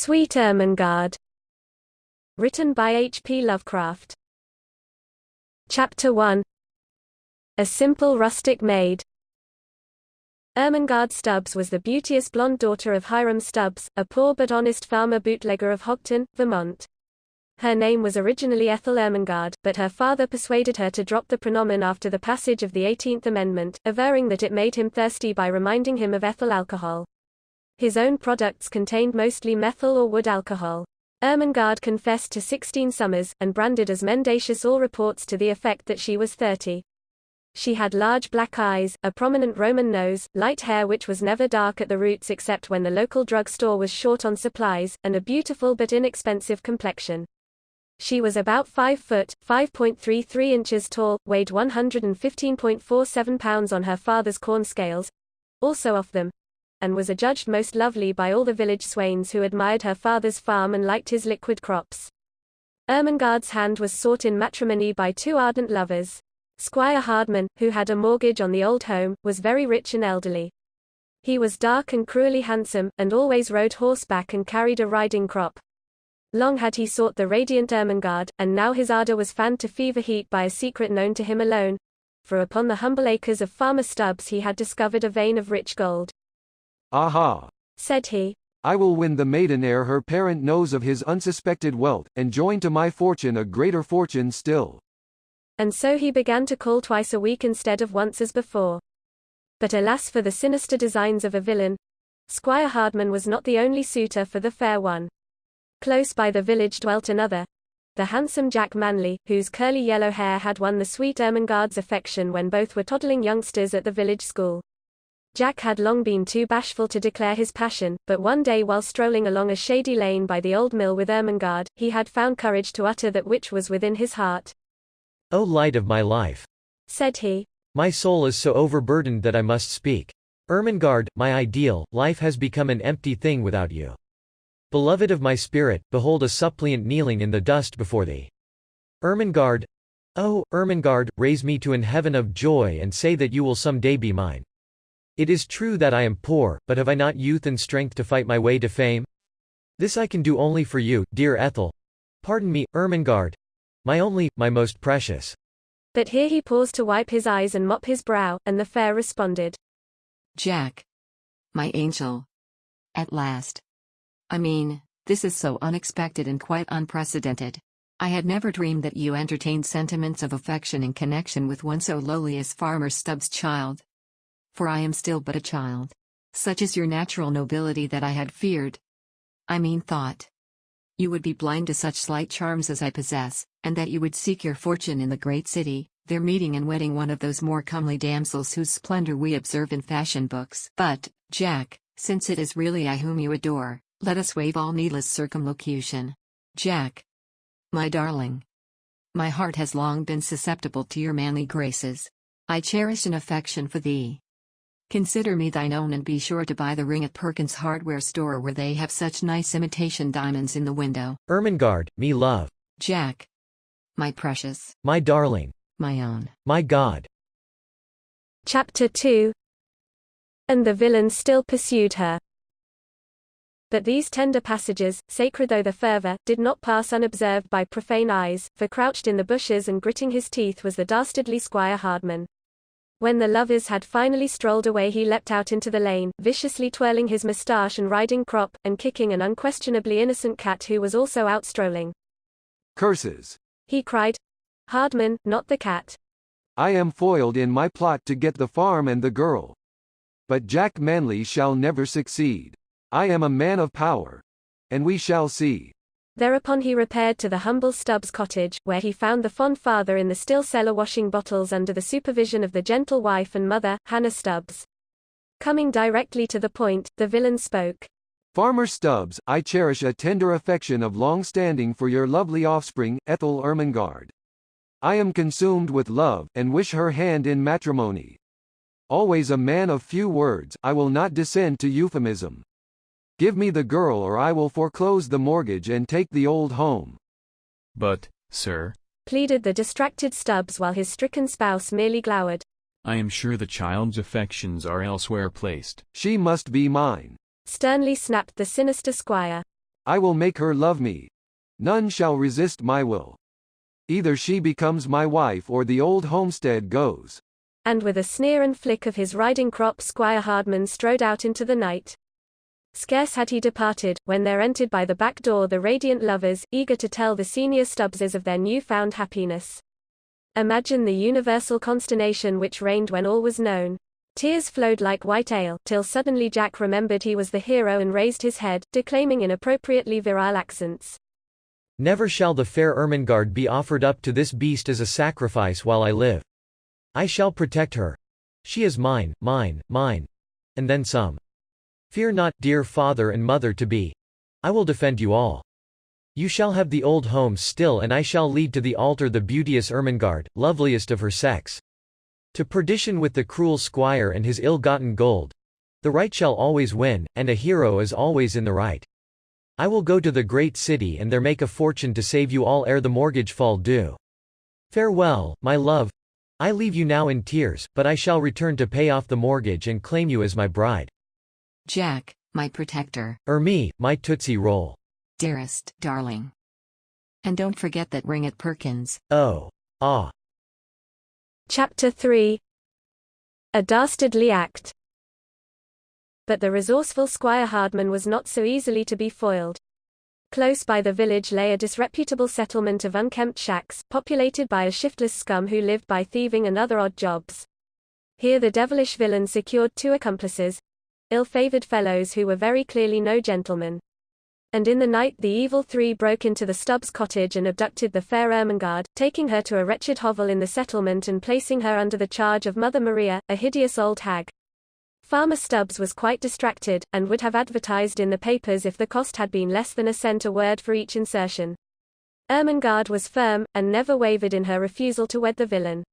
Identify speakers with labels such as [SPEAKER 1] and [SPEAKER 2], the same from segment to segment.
[SPEAKER 1] Sweet Ermengarde. Written by H.P. Lovecraft. Chapter 1. A simple rustic maid. Ermengarde Stubbs was the beauteous blonde daughter of Hiram Stubbs, a poor but honest farmer bootlegger of Hogton, Vermont. Her name was originally Ethel Ermengarde, but her father persuaded her to drop the pronomen after the passage of the 18th Amendment, averring that it made him thirsty by reminding him of ethyl alcohol. His own products contained mostly methyl or wood alcohol. Ermengarde confessed to 16 summers, and branded as mendacious all reports to the effect that she was 30. She had large black eyes, a prominent Roman nose, light hair which was never dark at the roots except when the local drug store was short on supplies, and a beautiful but inexpensive complexion. She was about 5 foot, 5.33 inches tall, weighed 115.47 pounds on her father's corn scales, also off them, and was adjudged most lovely by all the village swains who admired her father's farm and liked his liquid crops. Ermengarde's hand was sought in matrimony by two ardent lovers. Squire Hardman, who had a mortgage on the old home, was very rich and elderly. He was dark and cruelly handsome, and always rode horseback and carried a riding crop. Long had he sought the radiant Ermengarde, and now his ardor was fanned to fever heat by a secret known to him alone, for upon the humble acres of Farmer Stubbs he had discovered a vein of rich gold.
[SPEAKER 2] "Aha!"
[SPEAKER 1] said he.
[SPEAKER 2] "I will win the maiden ere her parent knows of his unsuspected wealth, and join to my fortune a greater fortune still."
[SPEAKER 1] And so he began to call twice a week instead of once as before. But alas for the sinister designs of a villain! Squire Hardman was not the only suitor for the fair one. Close by the village dwelt another, the handsome Jack Manley, whose curly yellow hair had won the sweet Ermengarde's affection when both were toddling youngsters at the village school. Jack had long been too bashful to declare his passion, but one day while strolling along a shady lane by the old mill with Ermengarde, he had found courage to utter that which was within his heart.
[SPEAKER 3] "O light of my life,"
[SPEAKER 1] said he,
[SPEAKER 3] "my soul is so overburdened that I must speak. Ermengarde, my ideal, life has become an empty thing without you. Beloved of my spirit, behold a suppliant kneeling in the dust before thee. Ermengarde, oh, Ermengarde, raise me to an heaven of joy and say that you will some day be mine. It is true that I am poor, but have I not youth and strength to fight my way to fame? This I can do only for you, dear Ethel. Pardon me, Ermengarde. My only, my most precious."
[SPEAKER 1] But here he paused to wipe his eyes and mop his brow, and the fair responded.
[SPEAKER 4] "Jack. My angel. At last. I mean, this is so unexpected and quite unprecedented. I had never dreamed that you entertained sentiments of affection in connection with one so lowly as Farmer Stubbs' child. For I am still but a child. Such is your natural nobility that I had feared. I mean thought. You would be blind to such slight charms as I possess, and that you would seek your fortune in the great city, there meeting and wedding one of those more comely damsels whose splendor we observe in fashion books. But, Jack, since it is really I whom you adore, let us waive all needless circumlocution. Jack. My darling. My heart has long been susceptible to your manly graces. I cherish an affection for thee. Consider me thine own and be sure to buy the ring at Perkins' hardware store where they have such nice imitation diamonds in the window.
[SPEAKER 3] Ermengarde, me love.
[SPEAKER 4] Jack. My precious.
[SPEAKER 3] My darling.
[SPEAKER 4] My own.
[SPEAKER 3] My God."
[SPEAKER 1] Chapter 2. And the villain still pursued her. But these tender passages, sacred though the fervor, did not pass unobserved by profane eyes, for crouched in the bushes and gritting his teeth was the dastardly Squire Hardman. When the lovers had finally strolled away he leapt out into the lane, viciously twirling his moustache and riding crop, and kicking an unquestionably innocent cat who was also out strolling.
[SPEAKER 2] "Curses!"
[SPEAKER 1] he cried. "Hardman, not the cat.
[SPEAKER 2] "I am foiled in my plot to get the farm and the girl. But Jack Manley shall never succeed. I am a man of power. And we shall see."
[SPEAKER 1] Thereupon he repaired to the humble Stubbs cottage, where he found the fond father in the still cellar washing bottles under the supervision of the gentle wife and mother, Hannah Stubbs. Coming directly to the point, the villain spoke.
[SPEAKER 2] "Farmer Stubbs, I cherish a tender affection of long standing for your lovely offspring, Ethel Ermengarde. I am consumed with love, and wish her hand in matrimony. Always a man of few words, I will not descend to euphemism. Give me the girl or I will foreclose the mortgage and take the old home."
[SPEAKER 5] "But, sir,"
[SPEAKER 1] pleaded the distracted Stubbs while his stricken spouse merely glowered.
[SPEAKER 5] "I am sure the child's affections are elsewhere placed."
[SPEAKER 2] "She must be mine,"
[SPEAKER 1] sternly snapped the sinister squire.
[SPEAKER 2] I will make her love me. None shall resist my will. Either she becomes my wife or the old homestead goes."
[SPEAKER 1] And with a sneer and flick of his riding crop, Squire Hardman strode out into the night. Scarce had he departed, when there entered by the back door the radiant lovers, eager to tell the senior Stubbses of their new-found happiness. Imagine the universal consternation which reigned when all was known. Tears flowed like white ale, till suddenly Jack remembered he was the hero and raised his head, declaiming in appropriately virile accents.
[SPEAKER 3] "Never shall the fair Ermengarde be offered up to this beast as a sacrifice while I live. I shall protect her. She is mine, mine, mine. And then some. Fear not, dear father and mother-to-be. I will defend you all. You shall have the old home still, and I shall lead to the altar the beauteous Ermengarde, loveliest of her sex. To perdition with the cruel squire and his ill-gotten gold. The right shall always win, and a hero is always in the right. I will go to the great city and there make a fortune to save you all ere the mortgage fall due. Farewell, my love. I leave you now in tears, but I shall return to pay off the mortgage and claim you as my bride.
[SPEAKER 4] Jack, my protector.
[SPEAKER 3] Me, my Tootsie Roll.
[SPEAKER 4] Dearest, darling. And don't forget that ring at Perkins.
[SPEAKER 3] Oh. Ah.
[SPEAKER 1] Chapter 3. A Dastardly Act. But the resourceful Squire Hardman was not so easily to be foiled. Close by the village lay a disreputable settlement of unkempt shacks, populated by a shiftless scum who lived by thieving and other odd jobs. Here the devilish villain secured 2 accomplices, ill-favored fellows who were very clearly no gentlemen. And in the night the evil 3 broke into the Stubbs cottage and abducted the fair Ermengarde, taking her to a wretched hovel in the settlement and placing her under the charge of Mother Maria, a hideous old hag. Farmer Stubbs was quite distracted, and would have advertised in the papers if the cost had been less than a cent a word for each insertion. Ermengarde was firm, and never wavered in her refusal to wed the villain.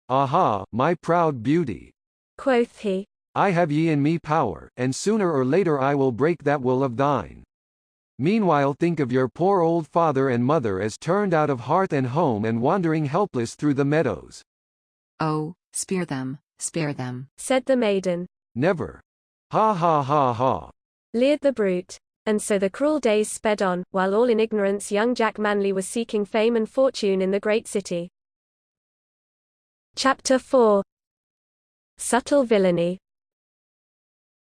[SPEAKER 2] "Aha, my proud beauty,"
[SPEAKER 1] quoth he.
[SPEAKER 2] "I have ye in me power, and sooner or later I will break that will of thine. Meanwhile think of your poor old father and mother as turned out of hearth and home and wandering helpless through the meadows."
[SPEAKER 4] Oh, spare them,
[SPEAKER 1] said the maiden.
[SPEAKER 2] "Never. Ha ha ha ha,"
[SPEAKER 1] leered the brute. And so the cruel days sped on, while all in ignorance young Jack Manley was seeking fame and fortune in the great city. Chapter 4. Subtle Villainy.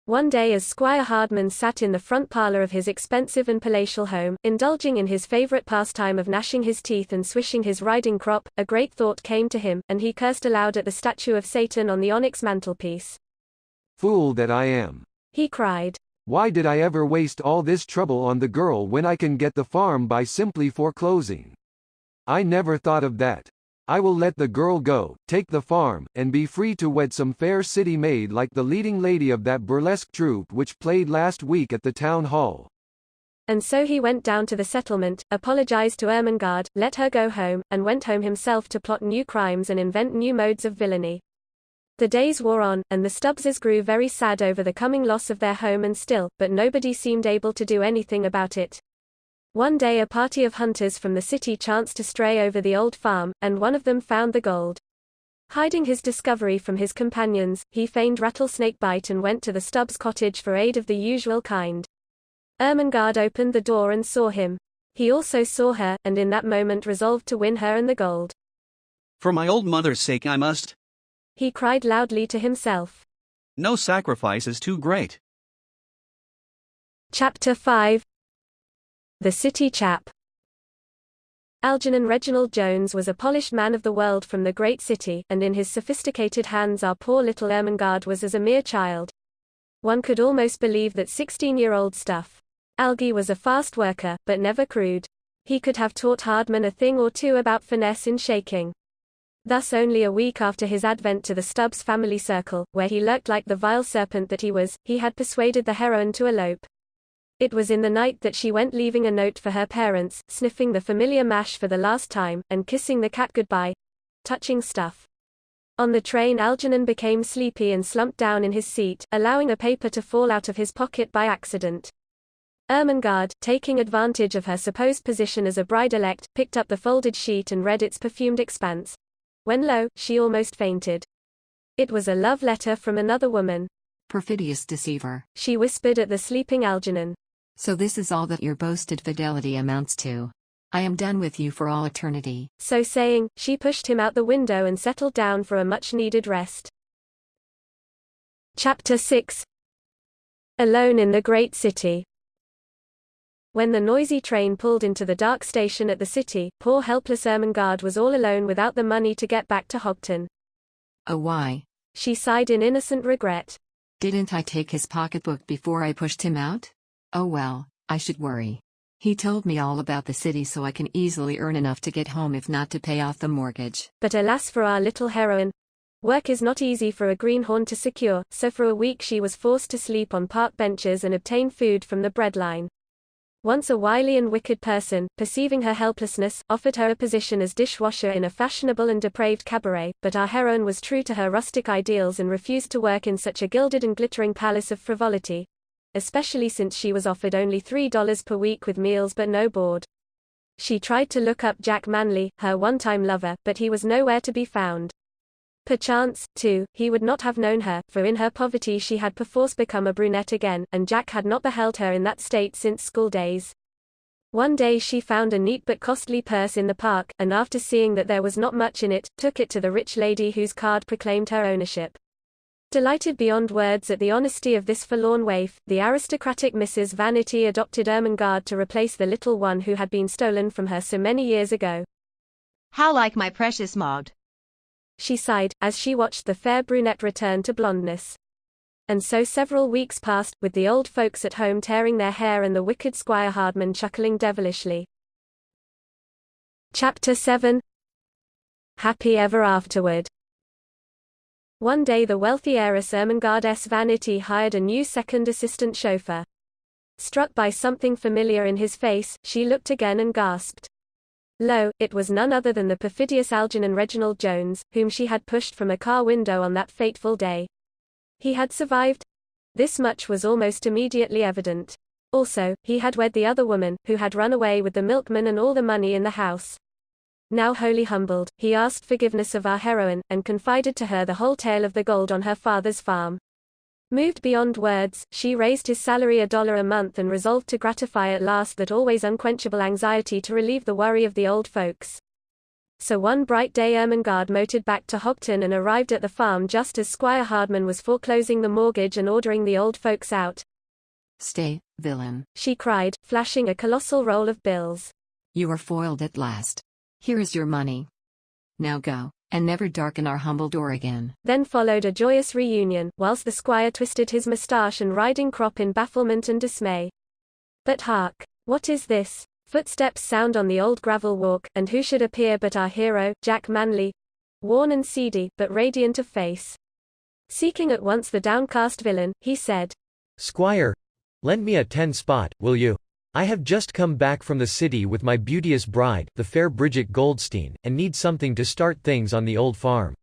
[SPEAKER 1] One day as Squire Hardman sat in the front parlor of his expensive and palatial home, indulging in his favorite pastime of gnashing his teeth and swishing his riding crop, a great thought came to him, and he cursed aloud at the statue of Satan on the onyx mantelpiece.
[SPEAKER 2] "Fool that I am,"
[SPEAKER 1] he cried.
[SPEAKER 2] "why did I ever waste all this trouble on the girl when I can get the farm by simply foreclosing? I never thought of that. I will let the girl go, take the farm, and be free to wed some fair city maid like the leading lady of that burlesque troupe which played last week at the town hall."
[SPEAKER 1] And so he went down to the settlement, apologized to Ermengarde, let her go home, and went home himself to plot new crimes and invent new modes of villainy. The days wore on, and the Stubbses grew very sad over the coming loss of their home and still, but nobody seemed able to do anything about it. One day a party of hunters from the city chanced to stray over the old farm, and one of them found the gold. Hiding his discovery from his companions, he feigned rattlesnake bite and went to the Stubbs cottage for aid of the usual kind. Ermengarde opened the door and saw him. He also saw her, and in that moment resolved to win her and the gold.
[SPEAKER 6] "For my old mother's sake I must,"
[SPEAKER 1] he cried loudly to himself.
[SPEAKER 6] "No sacrifice is too great."
[SPEAKER 1] Chapter 5. The City Chap. Algernon Reginald Jones was a polished man of the world from the great city, and in his sophisticated hands our poor little Ermengarde was as a mere child. One could almost believe that 16-year-old stuff. Algy was a fast worker, but never crude. He could have taught Hardman a thing or two about finesse in shaking. Thus only a week after his advent to the Stubbs family circle, where he lurked like the vile serpent that he was, he had persuaded the heroine to elope. It was in the night that she went, leaving a note for her parents, sniffing the familiar mash for the last time, and kissing the cat goodbye. Touching stuff. On the train Algernon became sleepy and slumped down in his seat, allowing a paper to fall out of his pocket by accident. Ermengarde, taking advantage of her supposed position as a bride-elect, picked up the folded sheet and read its perfumed expanse. When lo, she almost fainted. It was a love letter from another woman.
[SPEAKER 4] Perfidious deceiver,
[SPEAKER 1] she whispered at the sleeping Algernon.
[SPEAKER 4] So this is all that your boasted fidelity amounts to. I am done with you for all eternity.
[SPEAKER 1] So saying, she pushed him out the window and settled down for a much-needed rest. Chapter 6. Alone in the Great City. When the noisy train pulled into the dark station at the city, poor helpless Ermengarde was all alone without the money to get back to Hogton.
[SPEAKER 4] Oh why?
[SPEAKER 1] She sighed in innocent regret.
[SPEAKER 4] Didn't I take his pocketbook before I pushed him out? Oh well, I should worry. He told me all about the city so I can easily earn enough to get home if not to pay off the mortgage.
[SPEAKER 1] But alas for our little heroine. Work is not easy for a greenhorn to secure, so for a week she was forced to sleep on park benches and obtain food from the breadline. Once a wily and wicked person, perceiving her helplessness, offered her a position as dishwasher in a fashionable and depraved cabaret, but our heroine was true to her rustic ideals and refused to work in such a gilded and glittering palace of frivolity, especially since she was offered only $3 per week with meals but no board. She tried to look up Jack Manley, her one-time lover, but he was nowhere to be found. Perchance, too, he would not have known her, for in her poverty she had perforce become a brunette again, and Jack had not beheld her in that state since school days. One day she found a neat but costly purse in the park, and after seeing that there was not much in it, took it to the rich lady whose card proclaimed her ownership. Delighted beyond words at the honesty of this forlorn waif, the aristocratic Mrs. Vanity adopted Ermengarde to replace the little one who had been stolen from her so many years ago.
[SPEAKER 7] How like my precious Maud,
[SPEAKER 1] she sighed, as she watched the fair brunette return to blondness. And so several weeks passed, with the old folks at home tearing their hair and the wicked Squire Hardman chuckling devilishly. Chapter 7. Happy ever afterward. One day the wealthy heiress Ermengarde S. Vanity hired a new second assistant chauffeur. Struck by something familiar in his face, she looked again and gasped. Lo, it was none other than the perfidious Algernon Reginald Jones, whom she had pushed from a car window on that fateful day. He had survived? This much was almost immediately evident. Also, he had wed the other woman, who had run away with the milkman and all the money in the house. Now wholly humbled, he asked forgiveness of our heroine, and confided to her the whole tale of the gold on her father's farm. Moved beyond words, she raised his salary $1 a month and resolved to gratify at last that always unquenchable anxiety to relieve the worry of the old folks. So one bright day Ermengarde motored back to Hogton and arrived at the farm just as Squire Hardman was foreclosing the mortgage and ordering the old folks out.
[SPEAKER 4] Stay, villain,
[SPEAKER 1] she cried, flashing a colossal roll of bills.
[SPEAKER 4] You are foiled at last. Here is your money. Now go, and never darken our humble door again.
[SPEAKER 1] Then followed a joyous reunion, whilst the squire twisted his moustache and riding crop in bafflement and dismay. But hark! What is this? Footsteps sound on the old gravel walk, and who should appear but our hero, Jack Manley? Worn and seedy, but radiant of face. Seeking at once the downcast villain, he said,
[SPEAKER 3] Squire, lend me a 10-spot, will you? I have just come back from the city with my beauteous bride, the fair Bridget Goldstein, and need something to start things on the old farm.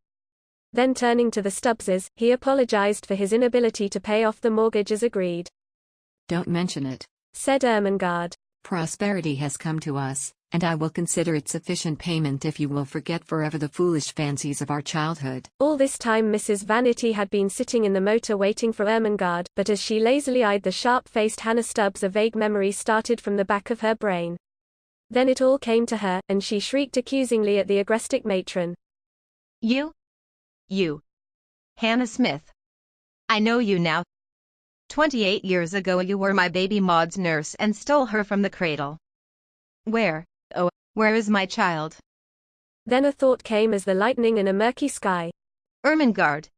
[SPEAKER 1] Then turning to the Stubbses, he apologized for his inability to pay off the mortgage as agreed.
[SPEAKER 4] Don't mention it,
[SPEAKER 1] said Ermengarde.
[SPEAKER 4] Prosperity has come to us, and I will consider it sufficient payment if you will forget forever the foolish fancies of our childhood.
[SPEAKER 1] All this time Mrs. Vanity had been sitting in the motor waiting for Ermengarde, but as she lazily eyed the sharp-faced Hannah Stubbs a vague memory started from the back of her brain. Then it all came to her, and she shrieked accusingly at the agrestic matron.
[SPEAKER 7] You, Hannah Smith. I know you now. 28 years ago you were my baby Maud's nurse and stole her from the cradle. Where is my child?
[SPEAKER 1] Then a thought came as the lightning in a murky sky.
[SPEAKER 7] Ermengarde.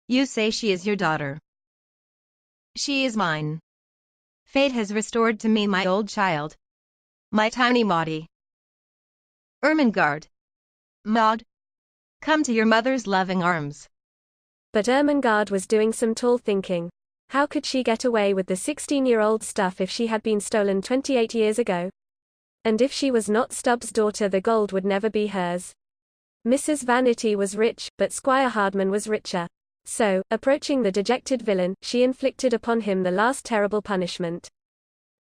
[SPEAKER 7] You say she is your daughter. She is mine. Fate has restored to me my old child. My tiny Maudie. Ermengarde. Maud. Come to your mother's loving arms.
[SPEAKER 1] But Ermengarde was doing some tall thinking. How could she get away with the 16-year-old stuff if she had been stolen 28 years ago? And if she was not Stubbs' daughter, the gold would never be hers. Mrs. Vanity was rich, but Squire Hardman was richer. So, approaching the dejected villain, she inflicted upon him the last terrible punishment.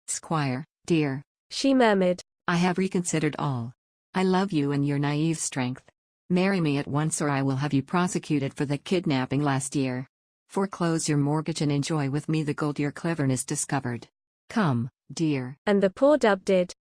[SPEAKER 4] Squire, dear,
[SPEAKER 1] she murmured,
[SPEAKER 4] I have reconsidered all. I love you and your naive strength. Marry me at once or I will have you prosecuted for the kidnapping last year. Foreclose your mortgage and enjoy with me the gold your cleverness discovered. Come, dear.
[SPEAKER 1] And the poor dub did.